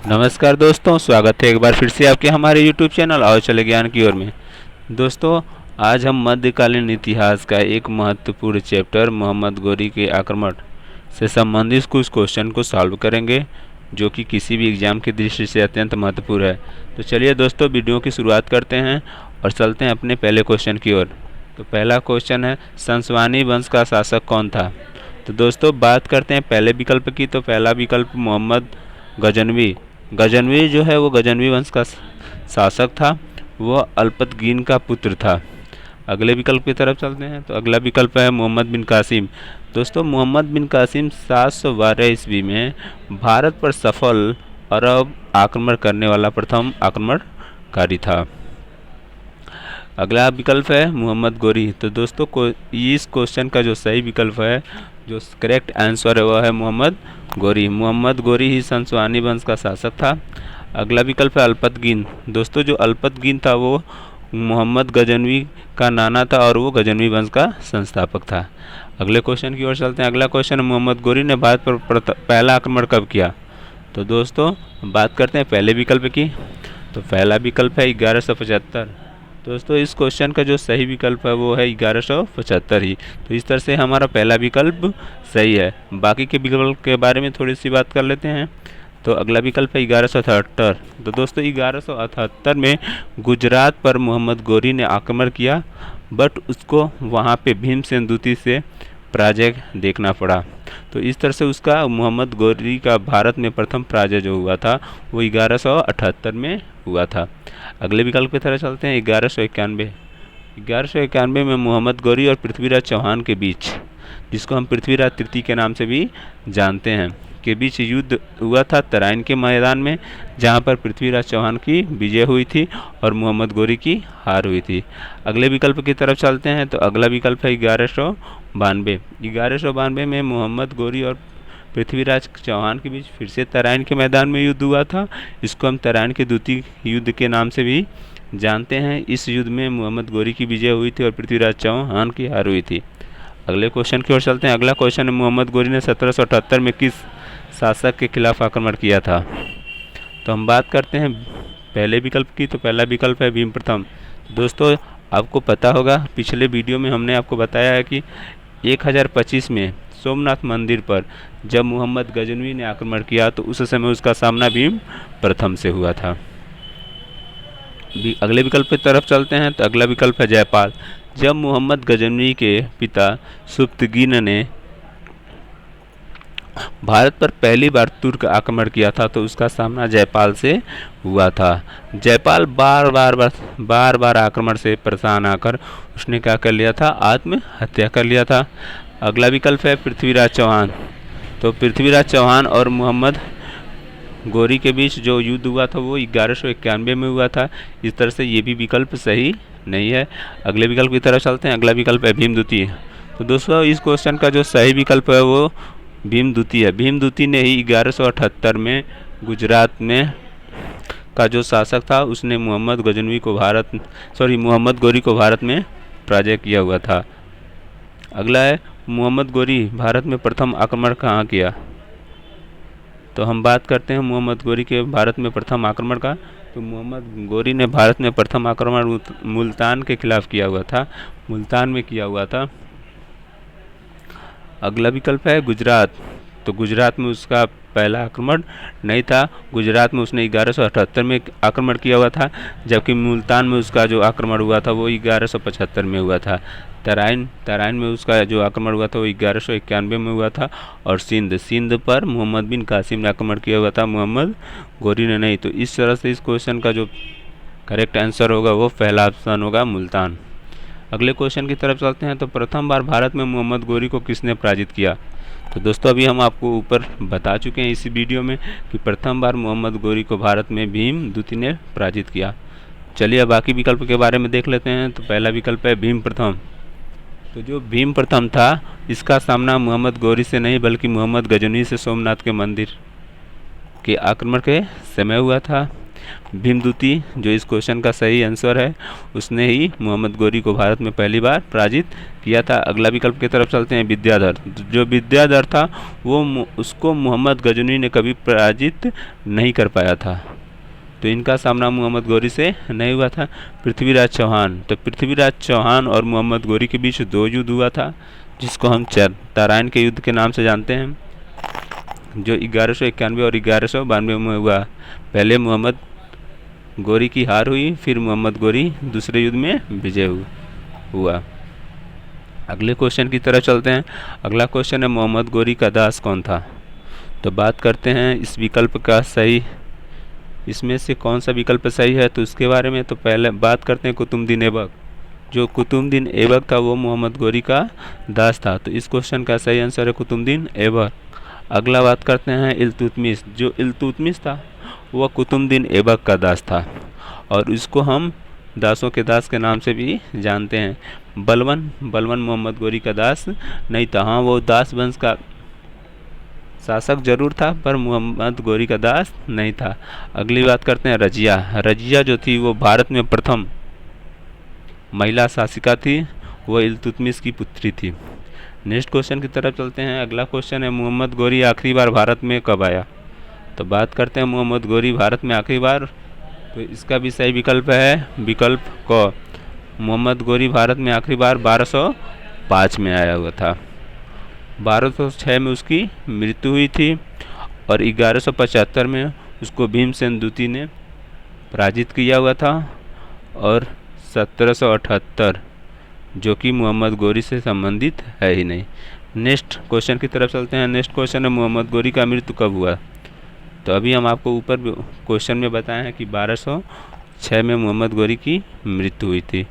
नमस्कार दोस्तों, स्वागत है एक बार फिर से आपके हमारे यूट्यूब चैनल आओ चले ज्ञान की ओर में। दोस्तों, आज हम मध्यकालीन इतिहास का एक महत्वपूर्ण चैप्टर मोहम्मद गोरी के आक्रमण से संबंधित कुछ क्वेश्चन को सॉल्व करेंगे, जो कि किसी भी एग्जाम की दृष्टि से अत्यंत महत्वपूर्ण है। तो चलिए दोस्तों, वीडियो की शुरुआत करते हैं और चलते हैं अपने पहले क्वेश्चन की ओर। तो पहला क्वेश्चन है, संसवानी वंश का शासक कौन था? तो दोस्तों, बात करते हैं पहले विकल्प की। तो पहला विकल्प मोहम्मद गजनवी। गजनवी जो है वो गजनवी वंश का शासक था। वह अल्पतगीन का पुत्र था। अगले विकल्प की तरफ चलते हैं। तो अगला विकल्प है मोहम्मद बिन कासिम। दोस्तों, मोहम्मद बिन कासिम 712 ईस्वी में भारत पर सफल अरब आक्रमण करने वाला प्रथम आक्रमणकारी था। अगला विकल्प है मोहम्मद गोरी। तो दोस्तों, इस क्वेश्चन का जो सही विकल्प है, जो करेक्ट आंसर है, वह है मोहम्मद गोरी। मोहम्मद गोरी ही संसवानी वंश का शासक था। अगला विकल्प है अल्पतगीन। दोस्तों, जो अल्पतगीन था वो मोहम्मद गजनवी का नाना था और वो गजनवी वंश का संस्थापक था। अगले क्वेश्चन की ओर चलते हैं। अगला क्वेश्चन, मोहम्मद गोरी ने भारत पर पहला आक्रमण कब किया? तो दोस्तों, बात करते हैं पहले विकल्प की। तो पहला विकल्प है 1175। दोस्तों, इस क्वेश्चन का जो सही विकल्प है वो है 1175 ही। तो इस तरह से हमारा पहला विकल्प सही है। बाकी के विकल्प के बारे में थोड़ी सी बात कर लेते हैं। तो अगला विकल्प है 1178। तो दोस्तों, 1178 में गुजरात पर मोहम्मद गोरी ने आक्रमण किया, बट उसको वहाँ पे भीमसेन द्वितीय से पराजय देखना पड़ा। तो इस तरह से उसका मोहम्मद गोरी का भारत में प्रथम पराजय जो हुआ था वो 1178 में हुआ था। अगले विकल्प की तरह चलते हैं। 1191। 1191 में मोहम्मद गोरी और पृथ्वीराज चौहान के बीच, जिसको हम पृथ्वीराज तृतीय के नाम से भी जानते हैं, के बीच युद्ध हुआ था तराइन के मैदान में, जहां पर पृथ्वीराज चौहान की विजय हुई थी और मोहम्मद गोरी की हार हुई थी। अगले विकल्प की तरफ चलते हैं। तो अगला विकल्प है 1192। 1192 में मोहम्मद गोरी और पृथ्वीराज चौहान के बीच फिर से तराइन के मैदान में युद्ध हुआ था। इसको हम तराइन के द्वितीय युद्ध के नाम से भी जानते हैं। इस युद्ध में मोहम्मद गोरी की विजय हुई थी और पृथ्वीराज चौहान की हार हुई थी। अगले क्वेश्चन की ओर चलते हैं। अगला क्वेश्चन है, मोहम्मद गोरी ने 1778 में किस शासक के खिलाफ आक्रमण किया था? तो हम बात करते हैं पहले विकल्प की। तो पहला विकल्प है भीम प्रथम। दोस्तों, आपको पता होगा, पिछले वीडियो में हमने आपको बताया है कि 1025 में सोमनाथ मंदिर पर जब मोहम्मद गजनवी ने आक्रमण किया तो उस समय उसका सामना भीम प्रथम से हुआ था। अगले विकल्प की तरफ चलते हैं। तो अगला विकल्प है जयपाल। जब मोहम्मद गजनवी के पिता सुप्तगीन ने भारत पर पहली बार तुर्क आक्रमण किया था तो उसका सामना जयपाल से हुआ था। जयपाल बार बार आक्रमण से परेशान आकर उसने क्या कर लिया था? आत्महत्या कर लिया था। अगला विकल्प है पृथ्वीराज चौहान। तो पृथ्वीराज चौहान और मोहम्मद गोरी के बीच जो युद्ध हुआ था वो 1191 में हुआ था। इस तरह से ये भी विकल्प सही नहीं है। अगले विकल्प की तरफ चलते हैं। अगला विकल्प है भीम द्वितीय। तो दोस्तों, इस क्वेश्चन का जो सही विकल्प है वो भीम द्वितीय है। भीम द्वितीय ने ही 1178 में गुजरात में का जो शासक था उसने मोहम्मद गोरी को भारत में पराजय किया हुआ था। अगला है, मोहम्मद गोरी भारत में प्रथम आक्रमण कहाँ किया? तो हम बात करते हैं मोहम्मद गोरी के भारत में प्रथम आक्रमण का। तो मोहम्मद गोरी ने भारत में प्रथम आक्रमण मुल्तान के खिलाफ किया हुआ था। मुल्तान में किया हुआ था। अगला विकल्प है गुजरात। तो गुजरात में उसका पहला आक्रमण नहीं था। गुजरात में उसने 1178 में आक्रमण किया हुआ था, जबकि मुल्तान में उसका जो आक्रमण हुआ था वो 1175 में हुआ था। तराइन में उसका जो आक्रमण हुआ था वो 1191 में हुआ था। और सिंध पर मोहम्मद बिन कासिम ने आक्रमण किया हुआ था, मोहम्मद गोरी ने नहीं। तो इस तरह से इस क्वेश्चन का जो करेक्ट आंसर होगा वो पहला ऑप्शन होगा, मुल्तान। अगले क्वेश्चन की तरफ चलते हैं। तो प्रथम बार भारत में मोहम्मद गोरी को किसने पराजित किया? तो दोस्तों, अभी हम आपको ऊपर बता चुके हैं इसी वीडियो में कि प्रथम बार मोहम्मद गोरी को भारत में भीम द्वितीय ने पराजित किया। चलिए अब बाकी विकल्प के बारे में देख लेते हैं। तो पहला विकल्प है भीम प्रथम। तो जो भीम प्रथम था इसका सामना मोहम्मद गोरी से नहीं बल्कि मोहम्मद गजनवी से सोमनाथ के मंदिर के आक्रमण के समय हुआ था। भीमद्युति जो इस क्वेश्चन का सही आंसर है, उसने ही मोहम्मद गौरी को भारत में पहली बार पराजित किया था। अगला विकल्प की तरफ चलते हैं, विद्याधर। जो विद्याधर था वो उसको मोहम्मद गजनवी ने कभी पराजित नहीं कर पाया था, तो इनका सामना मोहम्मद गौरी से नहीं हुआ था। पृथ्वीराज चौहान, तो पृथ्वीराज चौहान और मोहम्मद गौरी के बीच 2 युद्ध हुआ था, जिसको हम तराइन के युद्ध के नाम से जानते हैं, जो 1191 और 1192 में हुआ। पहले मोहम्मद गौरी की हार हुई, फिर मोहम्मद गौरी दूसरे युद्ध में विजय हुआ। अगले क्वेश्चन की तरफ चलते हैं। अगला क्वेश्चन है, मोहम्मद गौरी का दास कौन था? तो बात करते हैं इस विकल्प का सही, इसमें से कौन सा विकल्प सही है, तो उसके बारे में। तो पहले बात करते हैं कुतुबुद्दीन ऐबक। जो कुतुबुद्दीन ऐबक था वो मोहम्मद गौरी का दास था, तो इस क्वेश्चन का सही आंसर है कुतुबुद्दीन ऐबक। अगला बात करते हैं इल्तुतमिश। जो इल्तुतमिश था वह कुतुबुद्दीन ऐबक का दास था, और इसको हम दासों के दास के नाम से भी जानते हैं। बलबन मोहम्मद गौरी का दास नहीं था। हाँ, वो दास वंश का शासक जरूर था, पर मोहम्मद गौरी का दास नहीं था। अगली बात करते हैं रजिया। रजिया जो थी वो भारत में प्रथम महिला शासिका थी, वह इल्तुतमिश की पुत्री थी। नेक्स्ट क्वेश्चन की तरफ चलते हैं। अगला क्वेश्चन है, मोहम्मद गौरी आखिरी बार भारत में कब आया? तो बात करते हैं मोहम्मद गौरी भारत में आखिरी बार, तो इसका भी सही विकल्प है विकल्प क। मोहम्मद गौरी भारत में आखिरी बार 1205 में आया हुआ था। 1206 में उसकी मृत्यु हुई थी, और 1175 में उसको भीमसेन द्वितीय ने पराजित किया हुआ था, और 1778 जो कि मोहम्मद गौरी से संबंधित है ही नहीं। नेक्स्ट क्वेश्चन की तरफ चलते हैं। नेक्स्ट क्वेश्चन है, मोहम्मद गौरी का मृत्यु कब हुआ? तो अभी हम आपको ऊपर क्वेश्चन में बताए हैं कि 1206 में मोहम्मद गौरी की मृत्यु हुई थी।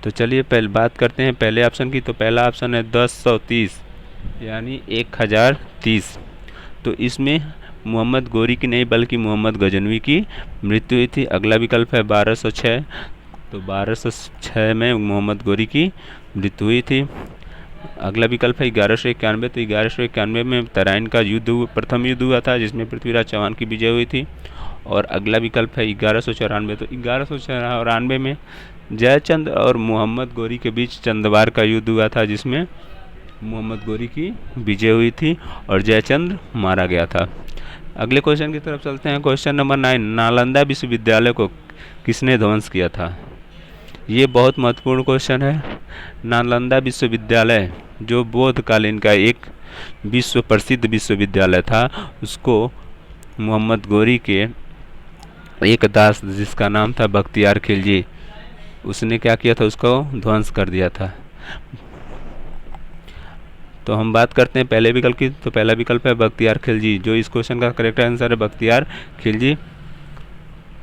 तो चलिए पहले बात करते हैं पहले ऑप्शन की। तो पहला ऑप्शन है 1030 यानी 1030। तो इसमें मोहम्मद गौरी की नहीं बल्कि मोहम्मद गजनवी की मृत्यु हुई थी। अगला विकल्प है 1206। तो 1206 में मोहम्मद गौरी की मृत्यु हुई थी। अगला विकल्प है 1191। तो 1191 में तराइन का युद्ध प्रथम युद्ध हुआ था, जिसमें पृथ्वीराज चौहान की विजय हुई थी। और अगला विकल्प है 1194। तो 1194 में जयचंद और मोहम्मद गौरी के बीच चंदवार का युद्ध हुआ था, जिसमें मोहम्मद गौरी की विजय हुई थी और जयचंद मारा गया था। अगले क्वेश्चन की तरफ चलते हैं। क्वेश्चन नंबर 9, नालंदा विश्वविद्यालय को किसने ध्वंस किया था? ये बहुत महत्वपूर्ण क्वेश्चन है। नालंदा विश्वविद्यालय जो बौद्धकालीन का एक विश्व प्रसिद्ध विश्वविद्यालय था, उसको मोहम्मद गौरी के एक दास जिसका नाम था बख्तियार खिलजी, उसने क्या किया था, उसको ध्वंस कर दिया था। तो हम बात करते हैं पहले विकल्प की। तो पहला विकल्प है बख्तियार खिलजी, जो इस क्वेश्चन का करेक्ट आंसर है बख्तियार खिलजी।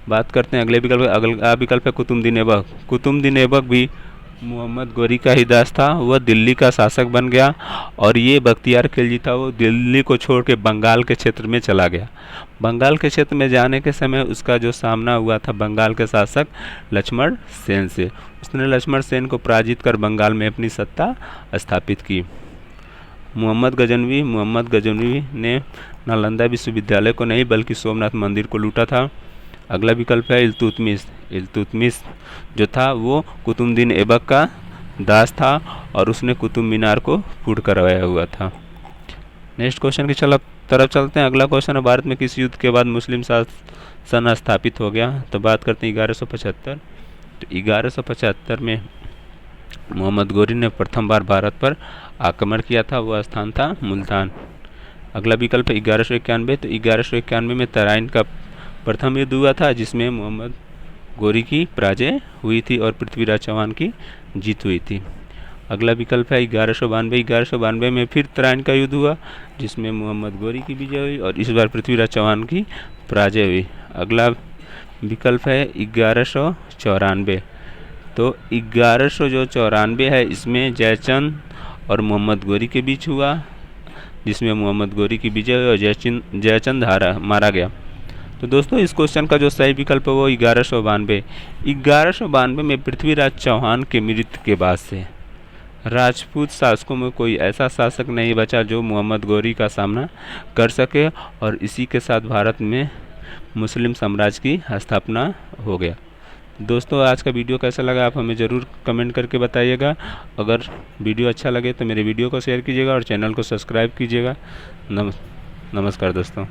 बात करते हैं अगले विकल्प। अगला विकल्प है कुतुबुद्दीन ऐबक। कुतुबुद्दीन ऐबक भी मोहम्मद गौरी का ही दास था, वह दिल्ली का शासक बन गया, और ये बख्तियार खिलजी था वो दिल्ली को छोड़ के बंगाल के क्षेत्र में चला गया। बंगाल के क्षेत्र में जाने के समय उसका जो सामना हुआ था बंगाल के शासक लक्ष्मण सेन से। उसने लक्ष्मण सेन को पराजित कर बंगाल में अपनी सत्ता स्थापित की। मोहम्मद गजनवी ने नालंदा विश्वविद्यालय को नहीं बल्कि सोमनाथ मंदिर को लूटा था। अगला विकल्प है इल्तुतमिश जो था वो कुतुबुद्दीन ऐबक का दास था, और उसने कुतुब मीनार को फूट करवाया हुआ था। नेक्स्ट क्वेश्चन की तरफ चलते हैं। अगला क्वेश्चन है, भारत में किस युद्ध के बाद मुस्लिम शासन स्थापित हो गया? तो बात करते हैं 1175। तो 1175 में मोहम्मद गौरी ने प्रथम बार भारत पर आक्रमण किया था, वह स्थान था मुल्तान। अगला विकल्प है 1191। तो 1191 में तराइन का प्रथम युद्ध हुआ था, जिसमें मोहम्मद गौरी की पराजय हुई थी और पृथ्वीराज चौहान की जीत हुई थी। अगला विकल्प है 1192। 1192 में फिर तराइन का युद्ध हुआ, जिसमें मोहम्मद गौरी की विजय हुई और इस बार पृथ्वीराज चौहान की पराजय हुई। अगला विकल्प है 1194। तो 1194 है, इसमें जयचंद और मोहम्मद गौरी के बीच हुआ, जिसमें मोहम्मद गौरी की विजय हुई और जयचंद मारा गया। तो दोस्तों इस क्वेश्चन का जो सही विकल्प है वो 1192 में पृथ्वीराज चौहान के मृत्यु के बाद से राजपूत शासकों में कोई ऐसा शासक नहीं बचा जो मोहम्मद गौरी का सामना कर सके, और इसी के साथ भारत में मुस्लिम साम्राज्य की स्थापना हो गया। दोस्तों, आज का वीडियो कैसा लगा आप हमें ज़रूर कमेंट करके बताइएगा। अगर वीडियो अच्छा लगे तो मेरे वीडियो को शेयर कीजिएगा और चैनल को सब्सक्राइब कीजिएगा। नमस्कार दोस्तों।